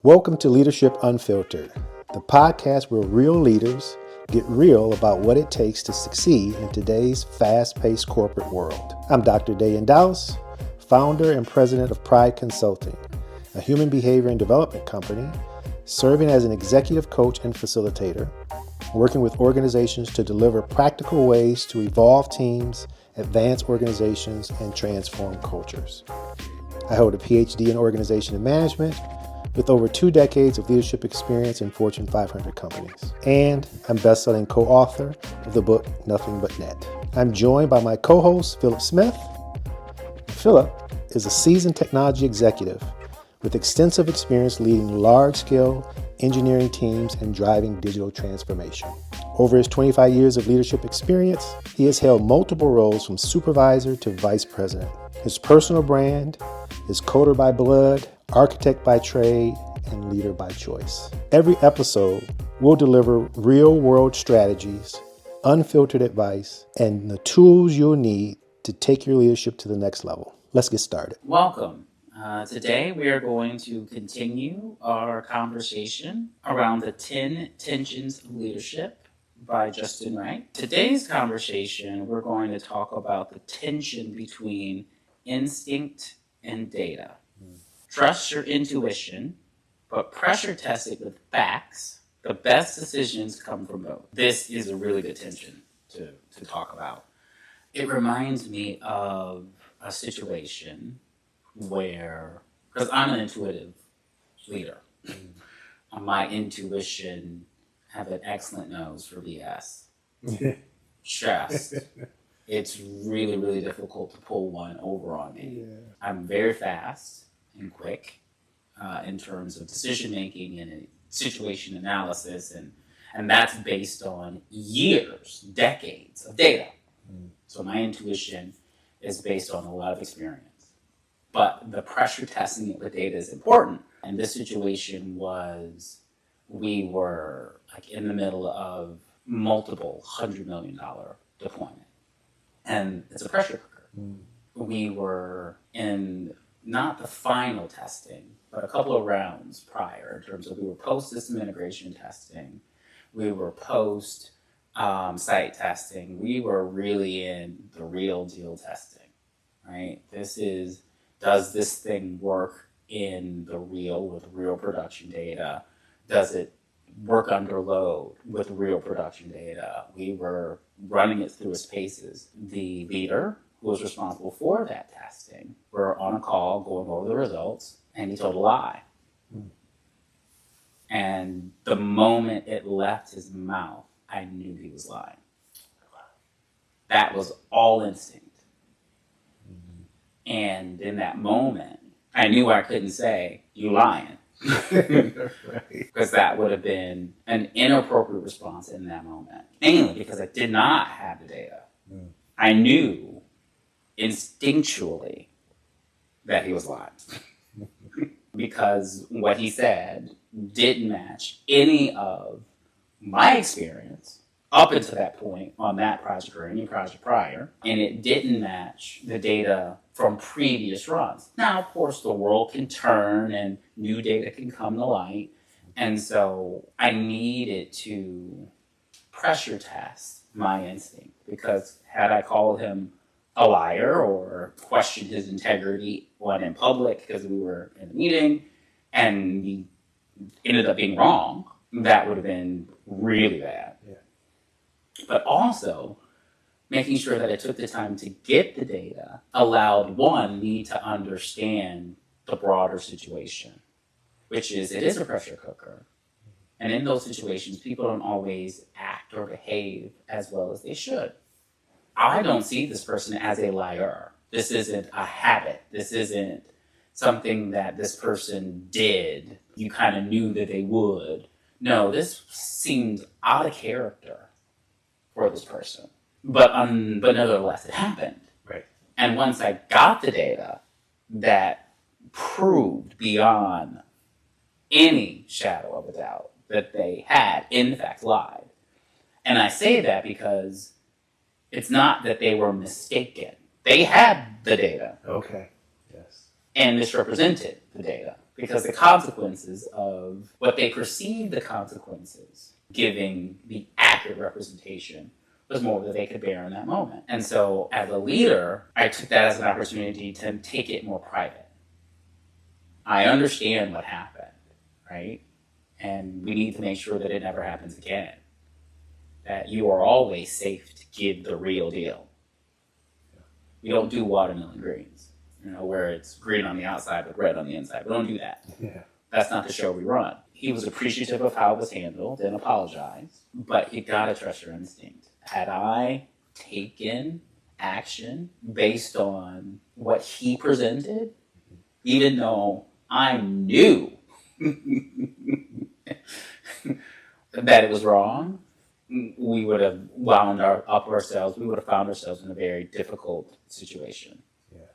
Welcome to Leadership Unfiltered, the podcast where real leaders get real about what it takes to succeed in today's fast-paced corporate world. I'm Dr. Dayan Douse, founder and president of P.R.I.D.E Consulting, a human behavior and development company serving as an executive coach and facilitator, working with organizations to deliver practical ways to evolve teams, advance organizations, and transform cultures. I hold a PhD in organization and management with over 2 decades of leadership experience in Fortune 500 companies. And I'm best-selling co-author of the book, Nothing But Net. I'm joined by my co-host, Phillip Smith. Phillip is a seasoned technology executive with extensive experience leading large-scale engineering teams and driving digital transformation. Over his 25 years of leadership experience, he has held multiple roles from supervisor to vice president. His personal brand is coder by blood, architect by trade, and leader by choice. Every episode will deliver real-world strategies, unfiltered advice, and the tools you'll need to take your leadership to the next level. Let's get started. Welcome. Today we are going to continue our conversation around the 10 tensions of leadership by Justin Wright. Today's conversation, we're going to talk about the tension between instinct and data. Trust your intuition, but pressure test it with facts. The best decisions come from both. This is a really good tension to talk about. It reminds me of a situation where, because I'm an intuitive leader, my intuition have an excellent nose for BS. Just, it's really, really difficult to pull one over on me. Yeah. I'm very fast and quick in terms of decision making and situation analysis, and that's based on years, decades of data. So my intuition is based on a lot of experience. But the pressure testing it with data is important. And this situation was, we were like in the middle of multiple $100 million deployment. And it's a pressure cooker. We were in not the final testing, but a couple of rounds prior in terms of we were post-system integration testing. We were post site testing. We were really in the real deal testing, right? This is, does this thing work in the real with real production data? Does it work under load with real production data? We were running it through its paces. The leader who was responsible for that testing were on a call going over the results, and he told a lie. And the moment it left his mouth, I knew he was lying. That was all instinct. And in that moment, I knew I couldn't say, "You lying." Because that would have been an inappropriate response in that moment. Mainly because I did not have the data. I knew instinctually that he was lying. Because what he said didn't match any of my experience up until that point on that project or any project prior, and it didn't match the data from previous runs. Now, of course, the world can turn and new data can come to light, and so I needed to pressure test my instinct, because had I called him a liar or questioned his integrity when in public because we were in a meeting and he ended up being wrong, that would have been really bad. Yeah. But also, making sure that I took the time to get the data allowed, one, me to understand the broader situation, which is, it is a pressure cooker. And in those situations, people don't always act or behave as well as they should. I don't see this person as a liar. This isn't a habit. This isn't something that this person did. You kind of knew that they would. No, this seemed out of character for this person. But nevertheless, it happened. Right. And once I got the data that proved beyond any shadow of a doubt that they had, in fact, lied. And I say that because it's not that they were mistaken. They had the data. Okay. Yes. And misrepresented the data. because the consequences of what they perceived the consequences, giving the accurate representation, was more that they could bear in that moment. And so as a leader, I took that as an opportunity to take it more private. I understand what happened, right? And we need to make sure that it never happens again. That you are always safe to give the real deal. We don't do watermelon greens, where it's green on the outside but red on the inside. We don't do that. Yeah. That's not the show we run. He was appreciative of how it was handled and apologized, but you gotta trust your instinct. Had I taken action based on what he presented, even though I knew that it was wrong, we would have found ourselves in a very difficult situation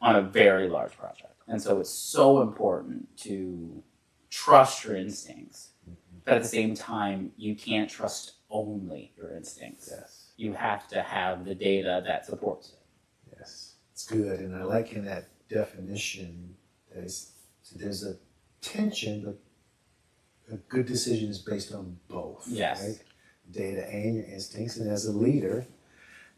on a very large project. And so it's so important to trust your instincts, but at the same time, you can't trust only your instincts. Yes. You have to have the data that supports it. Yes. It's good. And I like in that definition, there's a tension, but a good decision is based on both. Yes. Right? Data and your instincts. And as a leader,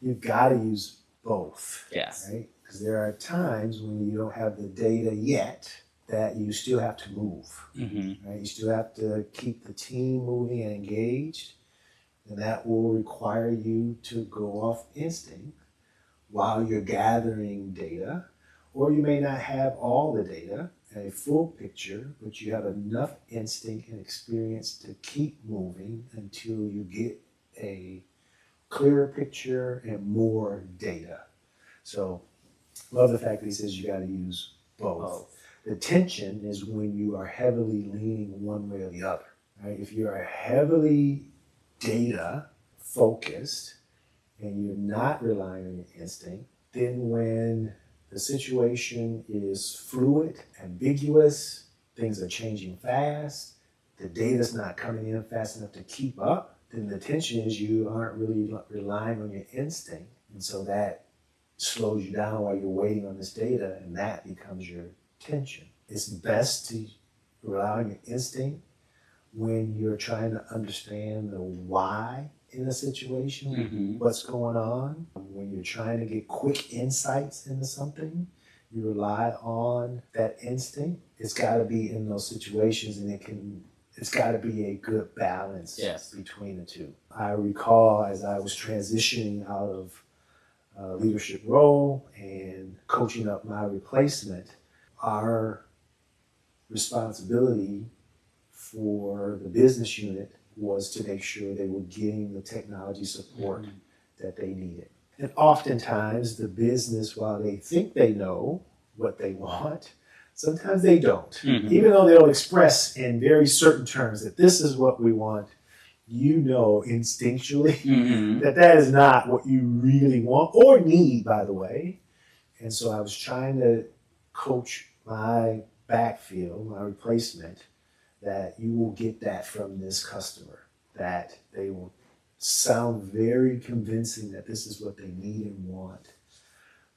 you've got to use both. Yes. Right? Because there are times when you don't have the data yet that you still have to move. Mm-hmm. Right? You still have to keep the team moving and engaged. And that will require you to go off instinct while you're gathering data. Or you may not have all the data and a full picture, but you have enough instinct and experience to keep moving until you get a clearer picture and more data. So, love the fact that he says you got to use both. The tension is when you are heavily leaning one way or the other. Right? If you are heavily data focused and you're not relying on your instinct, then when the situation is fluid, ambiguous, things are changing fast, the data's not coming in fast enough to keep up, then the tension is you aren't really relying on your instinct. And so that slows you down while you're waiting on this data, and that becomes your tension. It's best to rely on your instinct when you're trying to understand the why in a situation, Mm-hmm. what's going on. When you're trying to get quick insights into something, you rely on that instinct. It's got to be in those situations, and it's got to be a good balance between the two. I recall as I was transitioning out of a leadership role and coaching up my replacement, our responsibility for the business unit was to make sure they were getting the technology support that they needed. And oftentimes the business, while they think they know what they want, sometimes they don't. Mm-hmm. Even though they'll express in very certain terms that this is what we want, you know instinctually that is not what you really want or need, by the way. And so I was trying to coach my backfield, my replacement, that you will get that from this customer, that they will sound very convincing that this is what they need and want.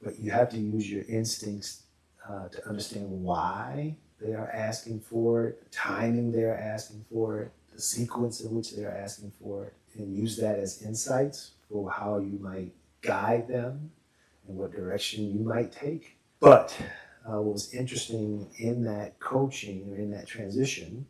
But you have to use your instincts to understand why they are asking for it, the timing they're asking for it, the sequence in which they're asking for it, and use that as insights for how you might guide them and what direction you might take. But what was interesting in that coaching or in that transition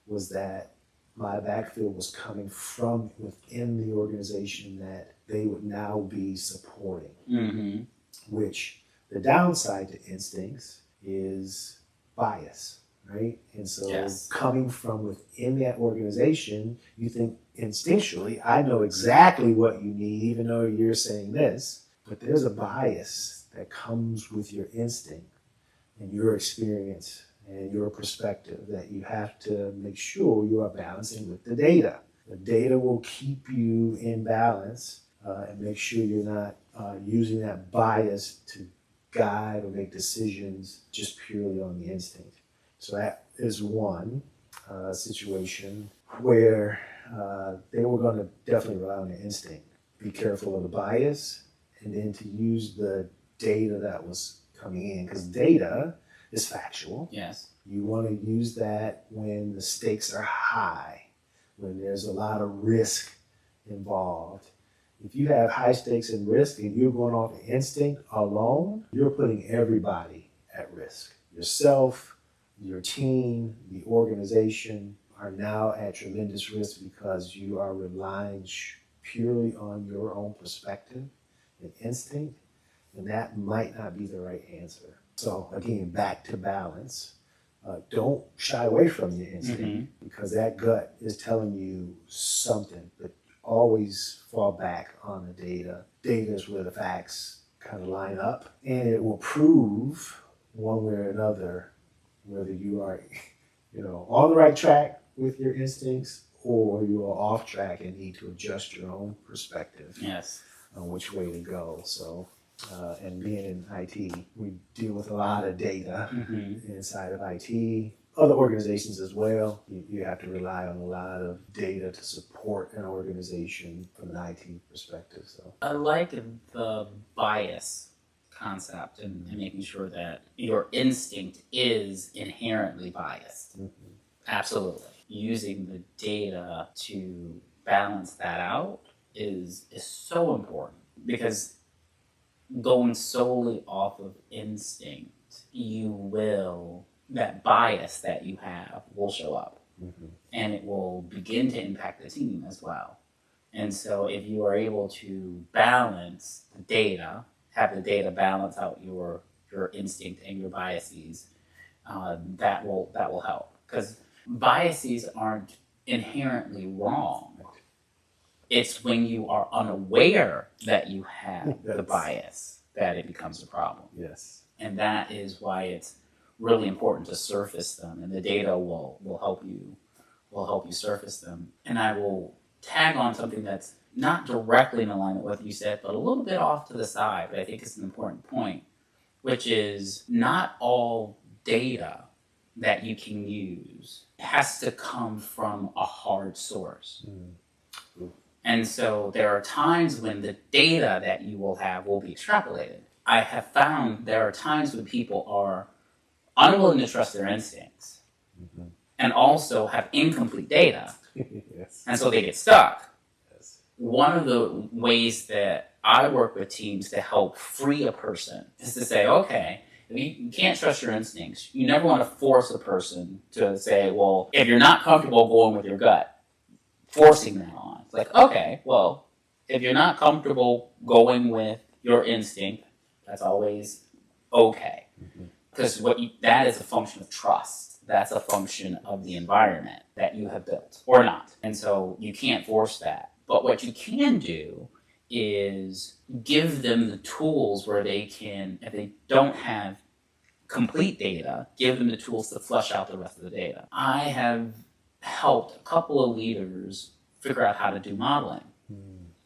was that my backfield was coming from within the organization that they would now be supporting, which the downside to instincts is bias, right? And so coming from within that organization, you think instinctually, I know exactly what you need, even though you're saying this, but there's a bias that comes with your instinct and your experience and your perspective that you have to make sure you are balancing with the data. The data will keep you in balance and make sure you're not using that bias to guide or make decisions just purely on the instinct. So that is one situation where they were going to definitely rely on their instinct. Be careful of the bias, and then to use the data that was coming in, because data is factual. Yes. You want to use that when the stakes are high, when there's a lot of risk involved. If you have high stakes and risk and you're going off instinct alone, you're putting everybody at risk. Yourself, your team, the organization are now at tremendous risk because you are relying purely on your own perspective and instinct, and that might not be the right answer. So again, back to balance. Don't shy away from your instinct because that gut is telling you something, but always fall back on the data. Data is where the facts kind of line up, and it will prove one way or another whether you are, on the right track with your instincts or you are off track and need to adjust your own perspective. Yes. On which way to go. So, and being in IT, we deal with a lot of data inside of IT. Other organizations as well, you have to rely on a lot of data to support an organization from an IT perspective. So I like the bias concept and making sure that your instinct is inherently biased. Absolutely. Using the data to balance that out is so important, because going solely off of instinct, that bias that you have will show up, and it will begin to impact the team as well. And so if you are able to balance the data, have the data balance out your instinct and your biases, that will help, because biases aren't inherently wrong. It's when you are unaware that you have the bias that it becomes a problem. yes, And that is why it's really important to surface them, and the data will help you surface them. And I will tag on something that's not directly in alignment with what you said, but a little bit off to the side, but I think it's an important point, which is not all data that you can use has to come from a hard source. And so there are times when the data that you will have will be extrapolated. I have found there are times when people are unwilling to trust their instincts and also have incomplete data. yes, And so they get stuck. yes, One of the ways that I work with teams to help free a person is to say, okay, you can't trust your instincts. You never want to force a person to say, well, if you're not comfortable going with your gut, forcing that on. It's like, okay, well, if you're not comfortable going with your instinct, that's always okay. Because that is a function of trust. That's a function of the environment that you have built, or not. And so you can't force that. But what you can do is give them the tools where they can, if they don't have complete data, give them the tools to flesh out the rest of the data. I have helped a couple of leaders figure out how to do modeling.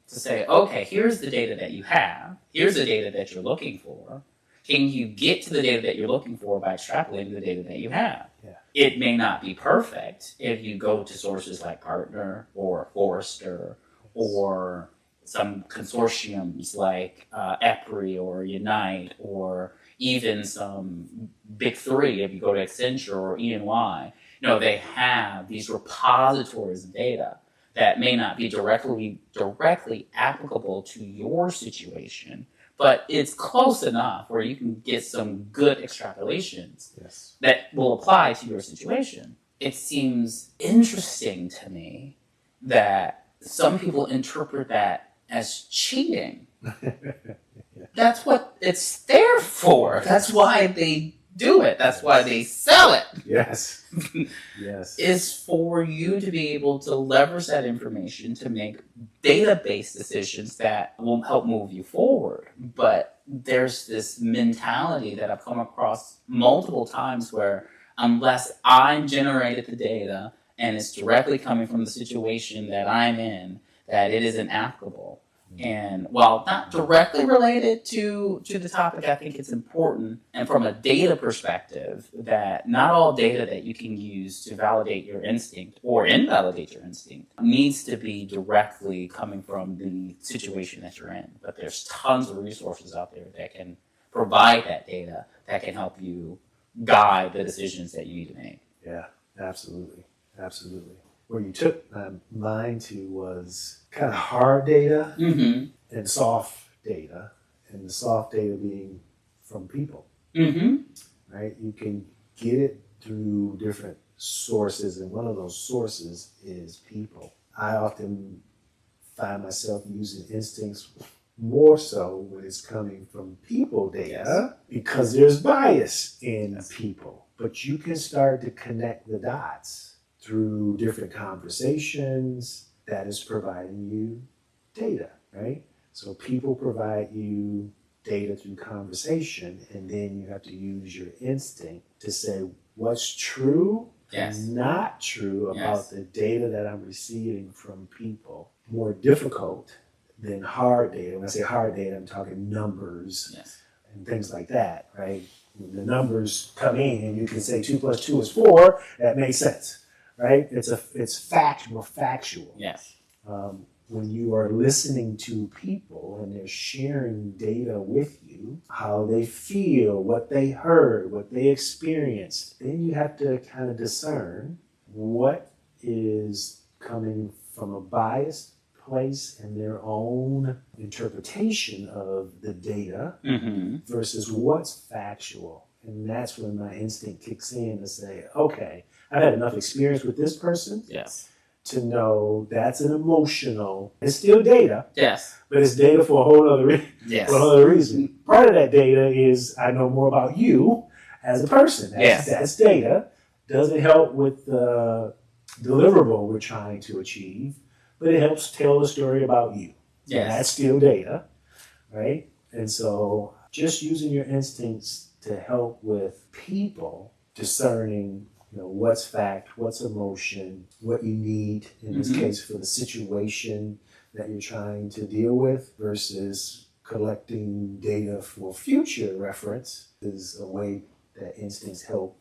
To say, okay, here's the data that you have. Here's the data that you're looking for. Can you get to the data that you're looking for by extrapolating the data that you have? Yeah. It may not be perfect if you go to sources like Gartner or Forrester or some consortiums like EPRI or Unite, or even some big three, if you go to Accenture or E&Y. They have these repositories of data that may not be directly applicable to your situation, but it's close enough where you can get some good extrapolations that will apply to your situation. It seems interesting to me that some people interpret that as cheating. That's what it's there for. That's why they do it. That's why they sell it. yes, yes, Is for you to be able to leverage that information to make database decisions that will help move you forward. But there's this mentality that I've come across multiple times where unless I generated the data and it's directly coming from the situation that I'm in, that it isn't applicable. And while not directly related to the topic, I think it's important, and from a data perspective, that not all data that you can use to validate your instinct or invalidate your instinct needs to be directly coming from the situation that you're in. But there's tons of resources out there that can provide that data that can help you guide the decisions that you need to make. Yeah, absolutely. Absolutely. Where you took my mind to was kind of hard data Mm-hmm. and soft data, and the soft data being from people, Mm-hmm. right? You can get it through different sources, and one of those sources is people. I often find myself using instincts more so when it's coming from people data because there's bias in people. But you can start to connect the dots through different conversations that is providing you data, right? So people provide you data through conversation, and then you have to use your instinct to say what's true and not true about the data that I'm receiving from people. More difficult than hard data. When I say hard data, I'm talking numbers and things like that, right? When the numbers come in and you can say 2 plus 2 is 4, that makes sense, right? It's more factual. Yes. When you are listening to people and they're sharing data with you, how they feel, what they heard, what they experienced, then you have to kind of discern what is coming from a biased place and their own interpretation of the data versus what's factual. And that's when my instinct kicks in to say, okay, I've had enough experience with this person to know that's an emotional, it's still data, but it's data for a whole other reason. Part of that data is I know more about you as a person. That's data. Doesn't help with the deliverable we're trying to achieve, but it helps tell the story about you. And that's still data, right? And so just using your instincts to help with people discerning, what's fact, what's emotion, what you need in this case for the situation that you're trying to deal with versus collecting data for future reference is a way that instincts help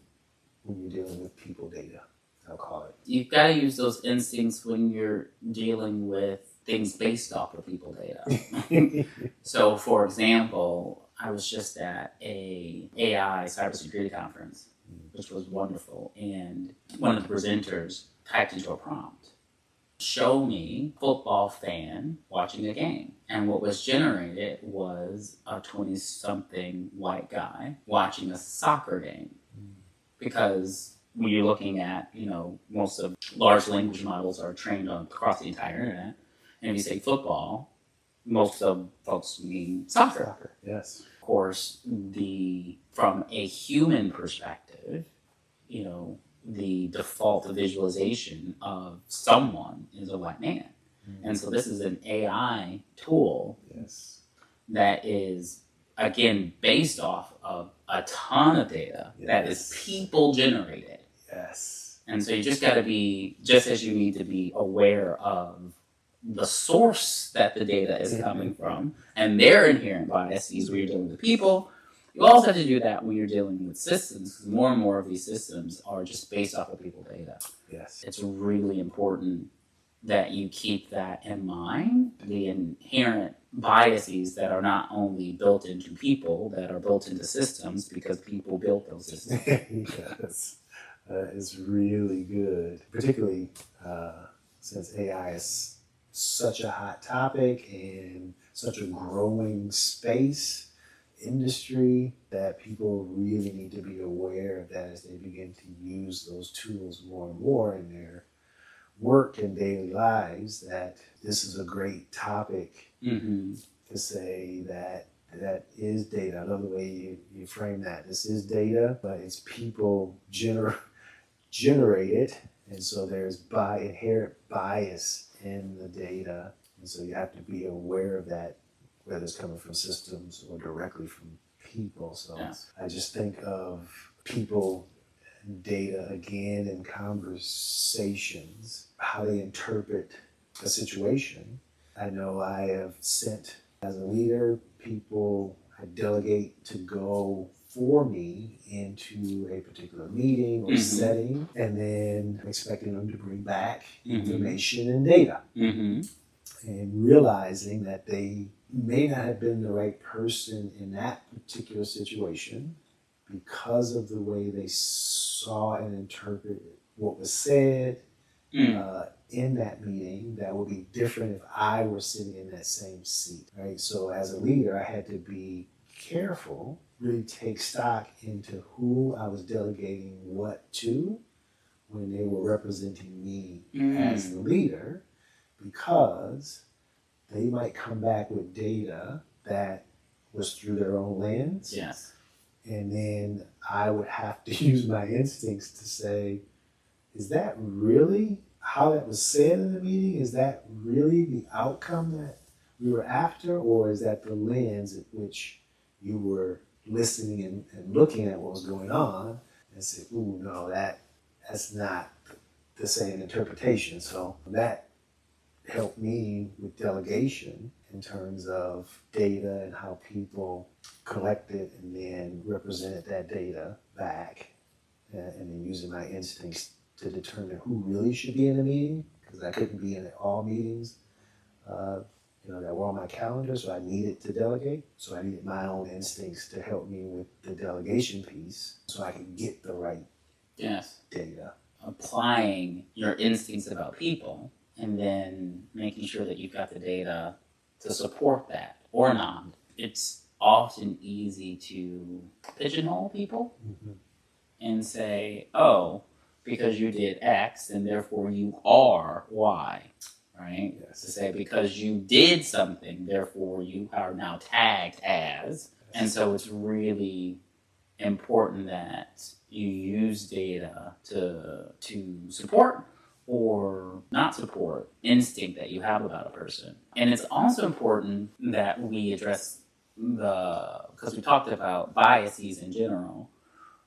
when you're dealing with people data, I'll call it. You've got to use those instincts when you're dealing with things based off of people data. So, for example, I was just at a AI cybersecurity conference, which was wonderful, and one of the presenters typed into a prompt, show me football fan watching a game. And what was generated was a 20-something white guy watching a soccer game. Because when you're looking at, most of large language models are trained across the entire internet. And if you say football, most of folks mean soccer. Yes. Of course, from a human perspective, the default visualization of someone is a white man. And so this is an AI tool that is, again, based off of a ton of data that is people generated. Yes. And so you just got to be, just as you need to be aware of the source that the data is coming from and their inherent biases when you're dealing with people, you also have to do that when you're dealing with systems, because more and more of these systems are just based off of people data. Yes. It's really important that you keep that in mind, the inherent biases that are not only built into people, that are built into systems because people built those systems. Yes. It's really good, particularly since AI is such a hot topic and such a growing space, industry, that people really need to be aware of that as they begin to use those tools more and more in their work and daily lives, that this is a great topic to say that is data. I love the way you frame that. This is data, but it's people generated, and so there's inherent bias in the data, and so you have to be aware of that, whether it's coming from systems or directly from people. So I just think of people data again in conversations, how they interpret a situation. I know I have sent, as a leader, people I delegate to go for me into a particular meeting or setting, and then I'm expecting them to bring back information and data. And realizing that they may not have been the right person in that particular situation, because of the way they saw and interpreted what was said in that meeting, that would be different if I were sitting in that same seat, right? So as a leader, I had to be careful, really take stock into who I was delegating what to when they were representing me as the leader, because they might come back with data that was through their own lens. Yes. And then I would have to use my instincts to say, is that really how that was said in the meeting? Is that really the outcome that we were after? Or is that the lens at which you were listening and looking at what was going on and say, ooh, no, that's not the same interpretation. So that helped me with delegation in terms of data and how people collected and then represented that data back, and then using my instincts to determine who really should be in the meeting, because I couldn't be in all meetings that were on my calendar, so I needed to delegate. So I needed my own instincts to help me with the delegation piece so I could get the right data. Applying your instincts about people and then making sure that you've got the data to support that or not. It's often easy to pigeonhole people and say, oh, because you did X and therefore you are Y, right? Yes. To say because you did something, therefore you are now tagged as. And so it's really important that you use data to support or not support instinct that you have about a person. And it's also important that we address because we talked about biases in general,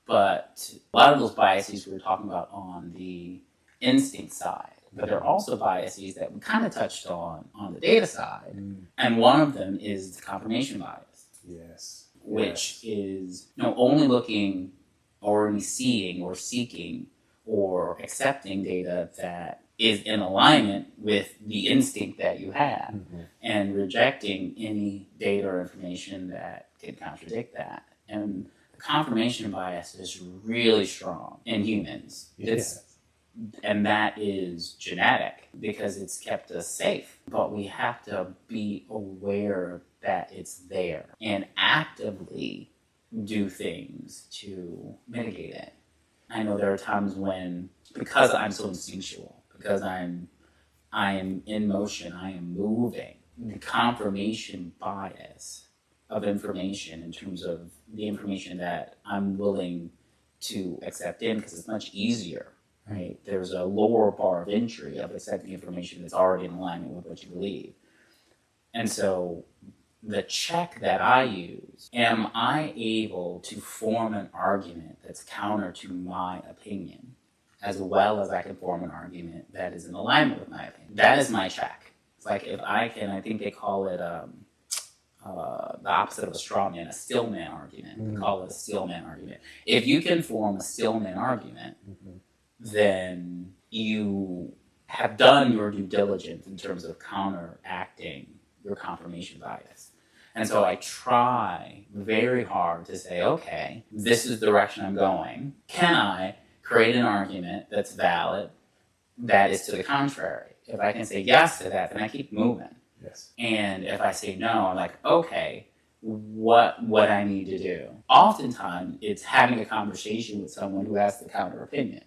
but a lot of those biases we were talking about on the instinct side, but there are also biases that we kind of touched on the data side. And one of them is the confirmation bias. Yes. Which is only looking or only seeing or seeking or accepting data that is in alignment with the instinct that you have, and rejecting any data or information that can contradict that. And the confirmation bias is really strong in humans. And that is genetic because it's kept us safe. But we have to be aware that it's there and actively do things to mitigate it. I know there are times when, because I'm so instinctual, because I am in motion, I am moving, the confirmation bias of information in terms of the information that I'm willing to accept in, because it's much easier, right? There's a lower bar of entry of accepting information that's already in alignment with what you believe. And so the check that I use, am I able to form an argument that's counter to my opinion, as well as I can form an argument that is in alignment with my opinion? That is my check. It's like if I can, I think they call it the opposite of a straw man, a still man argument. They call it a still man argument. If you can form a still man argument, then you have done your due diligence in terms of counteracting your confirmation bias. And so I try very hard to say, okay, this is the direction I'm going. Can I create an argument that's valid, that is to the contrary? If I can say yes to that, then I keep moving. Yes. And if I say no, I'm like, okay, what I need to do? Oftentimes, it's having a conversation with someone who has the counter opinion.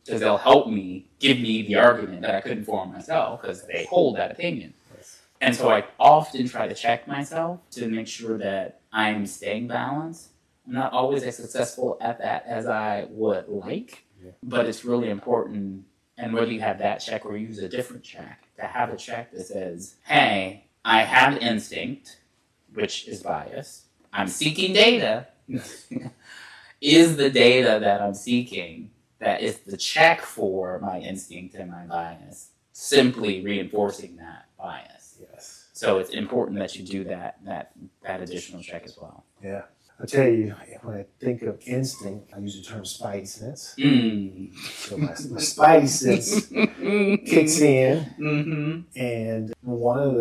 Because they'll help me, give me the argument that I couldn't form myself, because they hold that opinion. And so I often try to check myself to make sure that I'm staying balanced. I'm not always as successful at that as I would like, but it's really important. And whether you have that check or use a different check, to have a check that says, hey, I have instinct, which is bias. I'm seeking data. Is the data that I'm seeking, that is the check for my instinct and my bias, simply reinforcing that bias? Yes. So it's important that you do that additional check as well. Yeah. I'll tell you, when I think of instinct, I use the term spidey sense. So my spidey sense kicks in. And one of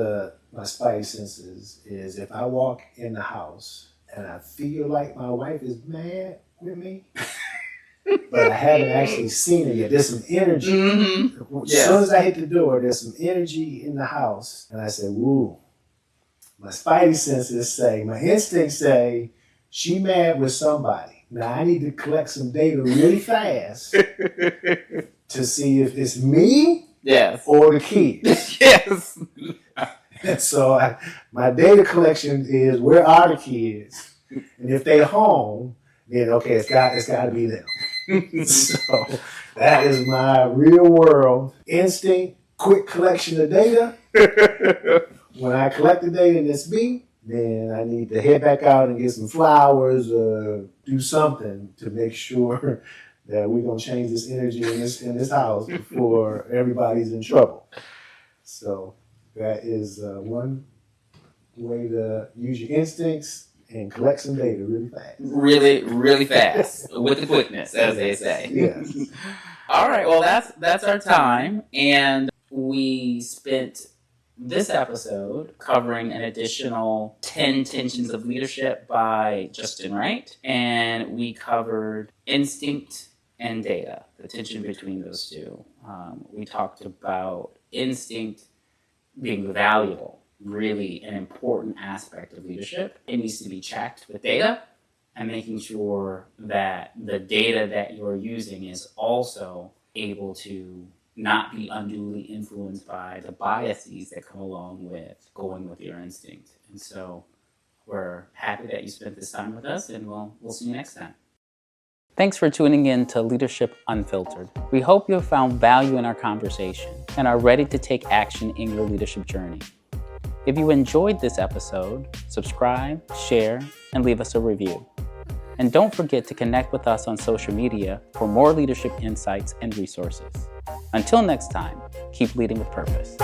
my spidey senses is if I walk in the house and I feel like my wife is mad with me. But I haven't actually seen it yet. There's some energy. Mm-hmm. As soon as I hit the door, there's some energy in the house. And I said, woo. My spidey senses say, my instincts say, she mad with somebody. Now I need to collect some data really fast to see if it's me or the kids. Yes. And so my data collection is, where are the kids? And if they're home, then okay, it's got to be them. So that is my real world instinct, quick collection of data. When I collect the data and it's me, then I need to head back out and get some flowers or do something to make sure that we're going to change this energy in this house before everybody's in trouble. So that is one way to use your instincts and collect some data really fast. Really, really fast. With the quickness, as they say. Yes. All right, well, that's our time. And we spent this episode covering an additional 10 Tensions of Leadership by Justin Wright. And we covered instinct and data, the tension between those two. We talked about instinct being valuable, really an important aspect of leadership. It needs to be checked with data and making sure that the data that you're using is also able to not be unduly influenced by the biases that come along with going with your instinct. And so we're happy that you spent this time with us, and we'll see you next time. Thanks for tuning in to Leadership Unfiltered. We hope you have found value in our conversation and are ready to take action in your leadership journey. If you enjoyed this episode, subscribe, share, and leave us a review. And don't forget to connect with us on social media for more leadership insights and resources. Until next time, keep leading with purpose.